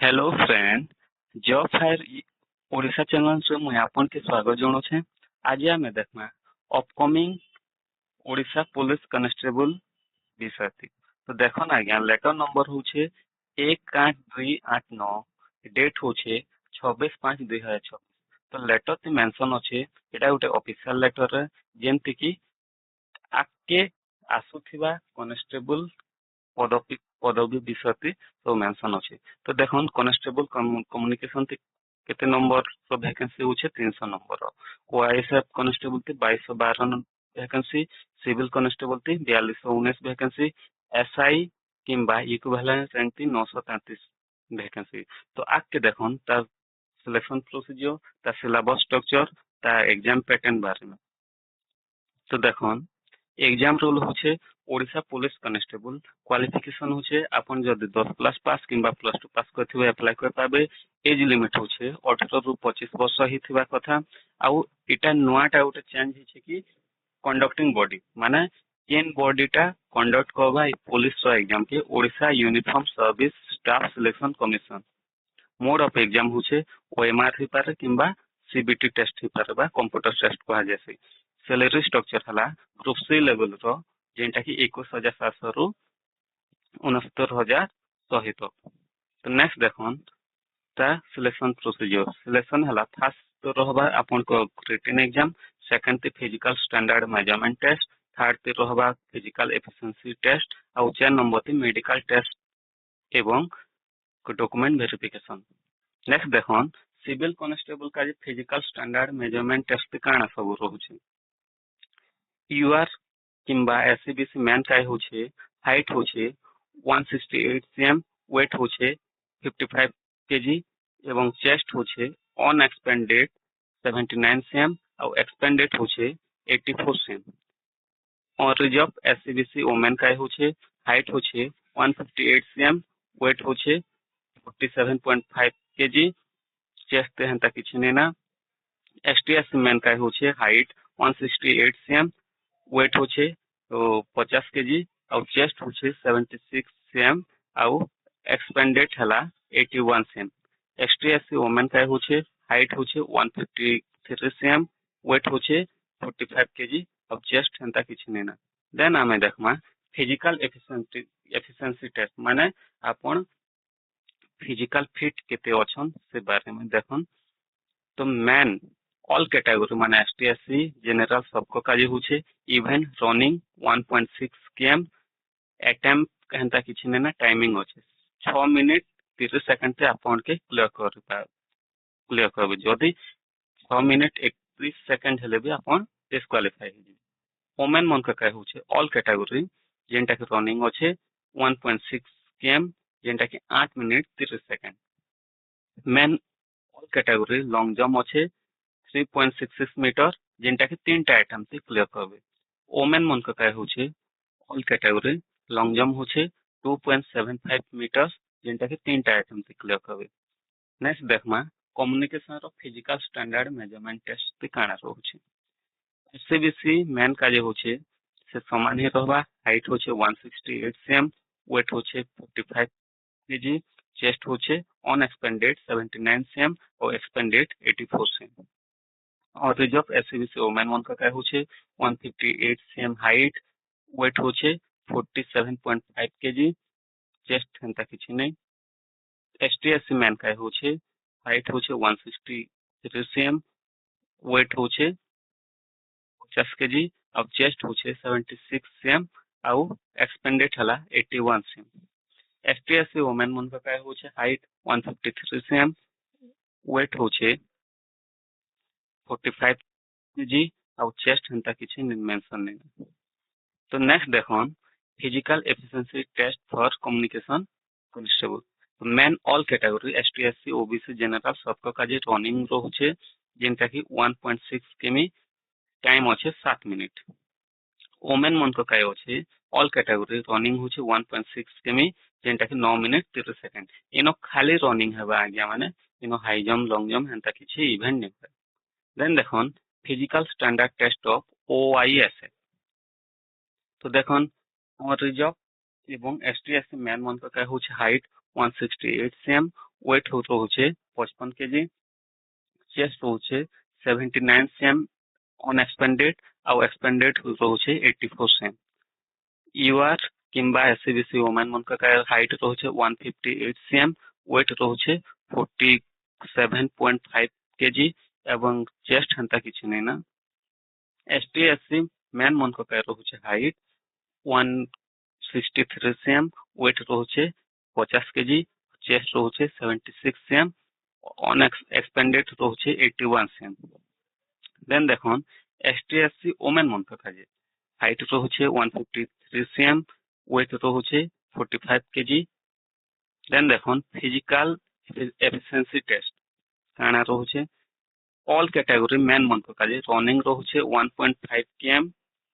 Hello friend, job fire Odisha channel से मुझे आपन के स्वागत जनाऊे। आज आम देखमा अपकमिंग ओडिशा पुलिस कनेस्टेबल विषय थी। तो देखो ना आज्ञा लेटर नंबर होचे 18289, डेट होचे 26/5/2026। तो लेटर ती मेंशन अच्छे एटा गोटे ऑफिशियल लेटर है जेमती कि आके आसुथिबा कनेस्टेबल पदवी विषय सब मेंशन अच्छे। तो देखो कनेस्टेबल कम्युनिकेशन केते नंबर वैकेंसी होचे 300 number. OISF constable 2212 vacancy, civil constable 4219 vacancy, SI किंबा इक्विवेलेंट रैंक 933 वैकेंसी। तो आके देखो तार सिलेक्शन प्रोसीजर, तार सिलेबस स्ट्रक्चर, तार एग्जाम पैटर्न बारे में। तो देखो एग्जाम रूल होचे ओडिशा पुलिस कनेस्टेबल क्वालिफिकेशन होचे आपन जदि 10 क्लास पास किंबा +2 पास करथिबे अप्लाई कर पाबे। एज लिमिट होचे 18 रु 25 वर्ष ही थिबा कथा। आउ इटा नुआटा उटे चेंज हिचे कि कंडक्टिंग बॉडी माने जेन बॉडीटा कंडक्ट करबा पुलिस रो एग्जाम के Odisha uniform service staff selection commission. Mode of exam होचे ओएमआर ही पारे किंबा सीबीटी टेस्ट ही पारे बा कंप्यूटर टेस्ट कहा जैसे। सैलरी स्ट्रक्चर हला ग्रुप सी लेवल रो जेंटा कि 21700 रु 69000 सहित। तो नेक्स्ट देखन ता सिलेक्शन प्रोसीजर। सिलेक्शन हला फर्स्ट रहबा आपन को रिटन एग्जाम, सेकंड ती physical standard measurement test, third ती रहबा फिजिकल एफिशिएंसी टेस्ट और 4 नंबर ती मेडिकल टेस्ट एवं डॉक्यूमेंट वेरिफिकेशन। नेक्स्ट देखन सिविल कांस्टेबल का फिजिकल स्टैंडर्ड मेजरमेंट टेस्ट काना सब रहउछे। यूआर किंबा एससीबीसी मैन काय होछे हाइट होछे 168 cm, वेट होछे 55 kg एवं चेस्ट होछे ऑन एक्सपेंडेड 79 cm और एक्सपेंडेड होछे 84 cm। और रिजर्व एससीबीसी वुमेन काय होछे हाइट होछे 158 cm, वेट होछे 47.5 kg, चेस्ट हेंता किछि नेना। एसटीएससी मैन काय होछे हाइट 168 cm, वेट होछे तो 50 kg और चेस्ट होछे 76 cm और एक्सपेंडेड हला 81 cm। एसटीएससी वुमेन काय होछे हाइट होछे 153 cm, वेट होछे 45 kg और चेस्ट हेंता किछि नेना। देन आमे देखमा फिजिकल एफिशिएंसी टेस्ट माने आपण फिजिकल फिट केते अछन से बारे में देखन। तो मैन ऑल कैटेगरी माने एसटीएससी जनरल सबको काजे होछे इवन रनिंग 1.6 km, अटेम्प्ट कहता किछि नेना टाइमिंग होछे 6 मिनट 30 सेकंड से आपन के क्लियर करबे। जदि 6 मिनट 31 सेकंड हेले भी आपन डिस्क्वालीफाई हो जिवे। वुमेन मन का काय होछे ऑल कैटेगरी जेंटा के रनिंग होछे 1.6 km जेंटा के 8 minute 30 second. Man all category long jump होछे 3.66 मीटर जेंटा के 3टा आइटम से क्लियर करबे। वुमेन मन का काय होछे ऑल कैटेगरी लॉन्ग जंप होछे 2.75 मीटर जेंटा के 3टा आइटम से क्लियर करबे। नेक्स्ट देखमा कम्युनिकेशन रो फिजिकल स्टैंडर्ड मेजरमेंट टेस्ट ते काना रहउछे। एससीबीसी मैन का जे होछे से समान ही रहबा। हाइट होछे 168 cm, वेट होछे 45 kg, चेस्ट होछे ऑन एक्सपेंडेड 79 cm और एक्सपेंडेड 84 cm। और रिजर्व एससीबीसी वुमेन मन का काय होछे 158 cm हाइट, वेट होछे 47.5 kg, चेस्ट हेंता किछि नै। एसटीएससी मैन काय होछे हाइट होछे 163 cm, वेट होछे 50 kg और चेस्ट होछे 76 cm और एक्सपेंडेड हला 81 cm। एसटीएससी वुमेन मन का काय होछे हाइट 153 cm, वेट होछे 45 kg और चेस्ट हेंता किछि मेंशन नै। तो नेक्स्ट देखन physical efficiency test for communication constable. तो men all category ST SC OBC general सबका काजे रनिंग रहउछे जेंटा कि 1.6 किमी, टाइम होछे 7 मिनट। वुमेन मन का काय होछे ऑल कैटेगरी रनिंग होछे 1.6 किमी जेंटा कि 9 मिनट 30 सेकंड। इनो खाली रनिंग हेबा आज्ञा माने इनो हाई जंप लॉन्ग जंप हेंता किछि इवेंट नै। देन देखन फिजिकल स्टैंडर्ड टेस्ट ऑफ ओआईएसएफ। तो देखन और रिजर्व एवं एसटीएससी मैन मन का काय होछे हाइट 168 cm, weight रोचे 55 kg, chest रोचे 79 cm unexpanded ଆଉ expanded रोचे 84 cm। यूआर किंबा एससीबीसी वुमेन मन का हाइट रोचे 158 cm, weight रोचे 47.5 kg एवं चेस्ट हंता किछि नै ना। एसटी एससी मैन मन का रोचे हाइट 163 cm, weight रोचे 50 kg, चेस्ट रोचे 76 cm, अनएक्सपेंडेड रोचे 81 cm। देन देखन एसटी एससी वुमेन मन का हाइट रोचे 153 cm, weight रोचे 45 kg। देन देखन फिजिकल एफिशिएंसी टेस्ट काना रोचे ऑल कैटेगरी मैन मन का रनिंग रोचे 1.5 km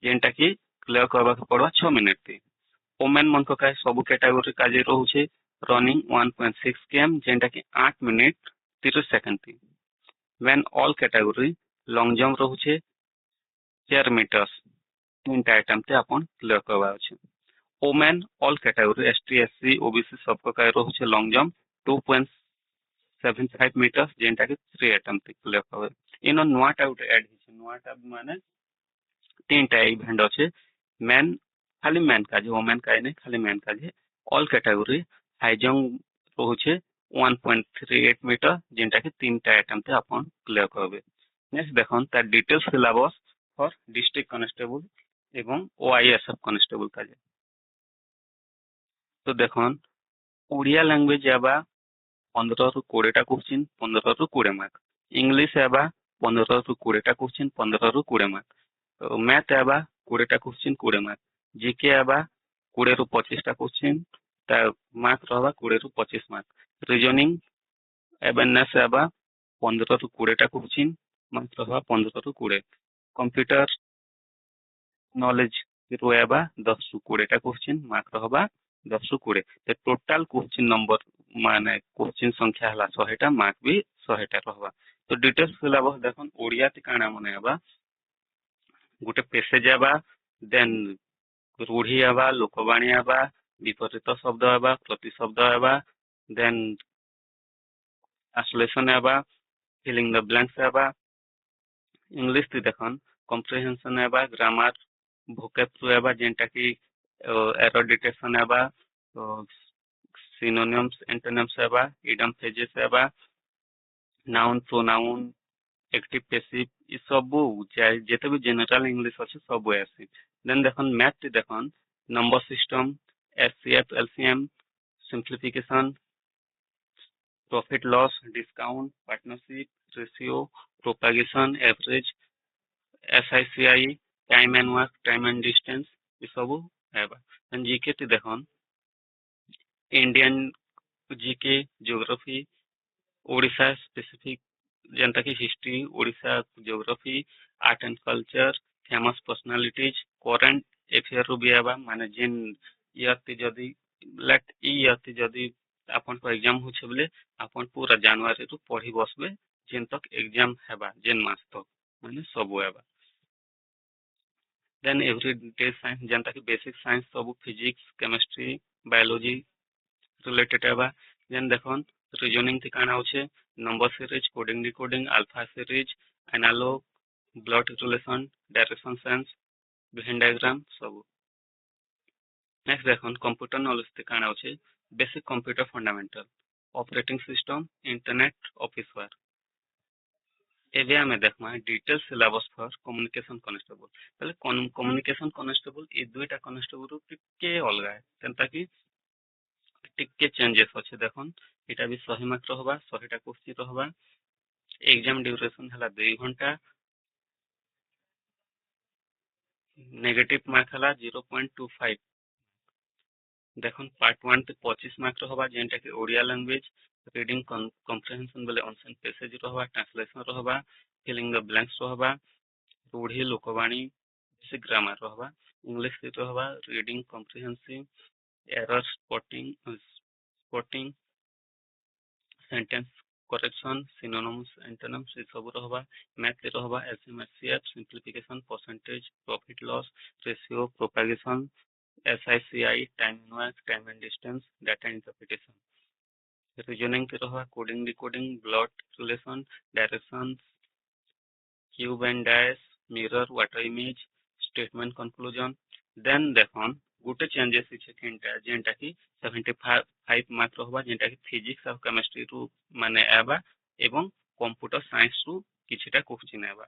जेंटा की क्लियर करबा के पड़वा 6 मिनट थी। वुमेन मन का सब कैटेगरी काजे रोचे रनिंग 1.6 km जेंटा की 8 मिनट 30 सेकंड थी। When all category long jump रोचे 4 मीटर्स 3 आइटम ते अपन क्लियर करबा अछि। Women all category ST SC OBC सबको का रोचे लॉन्ग जंप 2.75 मीटर्स जेंटा की 3 आइटम ते क्लियर करबा। इनो नुआ टाउट ऐड हिचे, नुआ टाउट माने 3टा इवेंट अछि। मैन खाली मैन का वुमेन का नहीं, खाली मैन का ऑल कैटेगरी हाई जंप रोचे 1.38 मीटर जेंटा की 3टा आइटम ते अपन क्लियर करबे। नेक्स्ट देखन ता details syllabus for district constable एवं ओआईएसएफ कांस्टेबल का। तो देखन ओडिया लैंग्वेज आबा 15 रु 20 टा क्वेश्चन 15 रु 20 मार्क, इंग्लिश आबा 15 रु 20 टा क्वेश्चन 15 रु 20 मार्क, मैथ आबा 20 टा क्वेश्चन 20 मार्क, जीके आबा 20 रु 25 टा क्वेश्चन ता मार्क रहबा 20 रु 25 मार्क, रीजनिंग अवेयरनेस आबा 15 रु 20 टा क्वेश्चन मार्क रहबा 15 रु 20, कंप्यूटर नॉलेज रो आबा 10 रु 20 टा क्वेश्चन मार्क रहबा 10 रु 20। ते टोटल क्वेश्चन नंबर माने क्वेश्चन संख्या हला 100 टा मार्क भी 100 टा रहबा। तो डिटेल्स सिलेबस देखन ओडिया ति काना मने आबा गोटे पैसेज आबा, देन रूढ़ी आबा, लोकवाणी आबा, विपरीत शब्द आबा, प्रतिशब्द आबा, देन ट्रांसलेशन आबा, फिलिंग द ब्लैंक्स आबा। इंग्लिश ति देखन कॉम्प्रिहेंशन आबा, ग्रामर vocabulary आबा जेंटा की एरर डिटेक्शन आबा, तो सिनोनिम्स एंटोनिम्स आबा, इडम फ्रेजेस आबा, नाउन प्रोनाउन एक्टिव पैसिव ई सब जेते भी जनरल इंग्लिश अछि सब आसी। देन देखन मैथ ति देखन number system, HCF LCM, simplification, profit loss, discount, partnership, ratio, proportion, average, SI CI, time and work, time and distance ई सब आबा। देन जीके ति देखन Indian GK, geography, Odisha specific जेंटा की history, Odisha geography, art and culture, famous personalities, current affair रो भी आबा माने जेन इयरति जदी लेट इयरति जदी आपन को एग्जाम होछे बोले आपन पूरा जनवरी रु पढ़ी बसबे जेन तक एग्जाम हेबा जेन मास तक माने सब आबा। देन एवरीडे साइंस जेंटा की बेसिक साइंस सब फिजिक्स, केमिस्ट्री, बायोलॉजी रिलेटेड आबा। देन देखन रीजनिंग ति काना होछे number series, coding decoding, alpha series, analogue, blood relation, direction sense, Venn diagram सब। नेक्स्ट देखन कंप्यूटर नॉलेज ति काना होछे basic computer fundamental, operating system, internet, office work. एबे हमें देखमा detail syllabus for communication constable. पहले कम्युनिकेशन कांस्टेबल ए दुईटा कांस्टेबल रो टिके अलगा है तेंता की टिके चेंजेस अच्छे। देखन एटा भी 100 मार्क रहबा, 100 टा क्वेश्चन रहबा, एग्जाम ड्यूरेशन हला 2 घंटा, नेगेटिव मार्क हला 0.25। देखन पार्ट 1 ते 25 मार्क रहबा जेंटा की ओडिया लैंग्वेज, रीडिंग कॉम्प्रिहेंशन बोले ऑनसेन पैसेज रहबा, ट्रांसलेशन रहबा, फिलिंग द ब्लैंक्स रहबा, रूढ़ी लोकवाणी से ग्रामर रहबा, इंग्लिश से रहबा reading comprehensive, error spotting, sentence correction, synonyms antonyms ये सब रहबा। मैथ से रहबा एसएमएससीएफ, simplification, percentage, profit loss, ratio, propagation, SI CI, time and work, time and distance, data interpretation. Reasoning के रहा coding decoding blood calculation direction cube and dash mirror water image statement conclusion then देखन गोटे changes इचे किनटा जेंटा कि 75 mark रहबा जेंटा कि physics और chemistry रु माने आबा एवं कंप्यूटर साइंस रु किछिटा क्वेश्चन आबा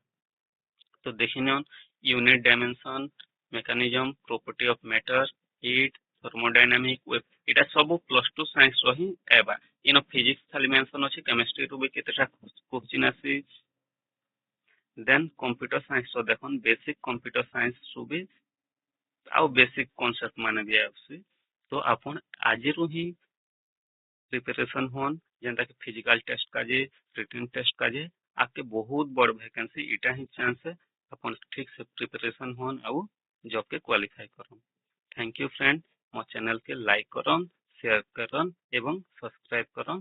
तो देखिनियन unit dimension mechanism property of matter heat thermodynamic wave इटा सब +2 साइंस रही एबा इन फिजिक्स खाली मेंशन अछि केमिस्ट्री रु भी केतेटा क्वेश्चन आसी देन कंप्यूटर साइंस रो देखन बेसिक कंप्यूटर साइंस रु भी आउ बेसिक कॉन्सेप्ट माने भी आसी तो आपण आज रु ही प्रिपरेशन होन जेंता कि फिजिकल टेस्ट काजे रिटन टेस्ट काजे आपके बहुत बड़ वैकेंसी इटा ही चांस है अपन ठीक से प्रिपरेशन होन आउ जॉब के क्वालिफाई करन थैंक यू फ्रेंड मो चैनल के लाइक करन शेयर करन एवं सब्सक्राइब करन।